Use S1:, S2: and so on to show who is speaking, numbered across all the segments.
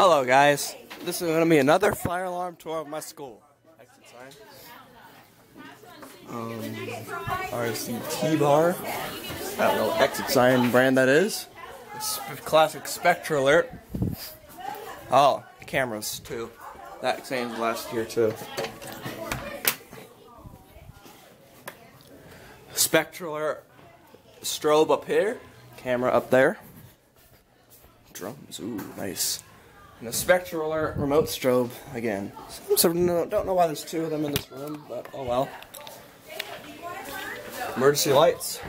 S1: Hello guys, this is going to be another fire alarm tour of my school. Exit sign. RCT bar. I don't know what exit sign brand that is. Classic Spectre alert. Oh, cameras too. That changed last year too. Spectre alert strobe up here. Camera up there. Drums, ooh, nice. And a Spectre alert remote strobe again. So don't know why there's two of them in this room, but oh well. Emergency lights.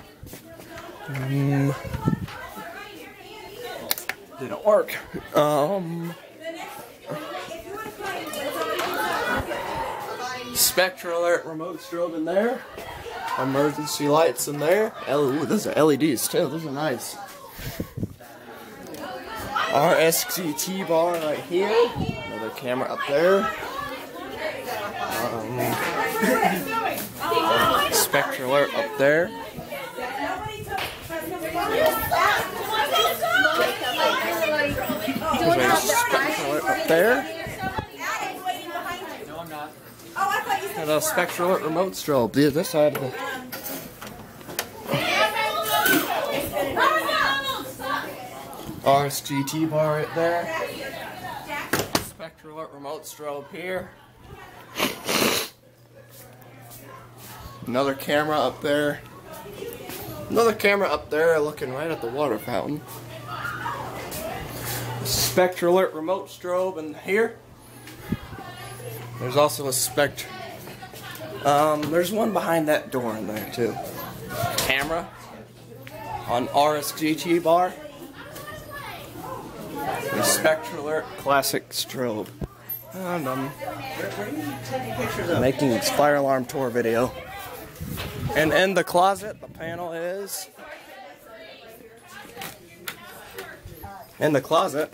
S1: Didn't work. Spectre alert remote strobe in there. Emergency lights in there. Ooh, those are LEDs too. Those are nice. RSCT bar right here. Another camera up there. Spectre alert up there. There's a Spectre alert up there. And a Spectre alert remote strobe. This side of the RSGT bar right there. Spectre alert remote strobe here. Another camera up there. Another camera up there looking right at the water fountain. Spectre alert remote strobe in here. There's also a Spectre. There's one behind that door in there too. Camera on RSGT bar. The Spectre alert classic strobe. And making this fire alarm tour video. And in the closet, the panel is. In the closet,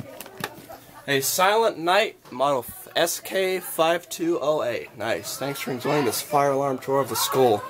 S1: a Silent Night model SK5208. Nice. Thanks for enjoying this fire alarm tour of the school.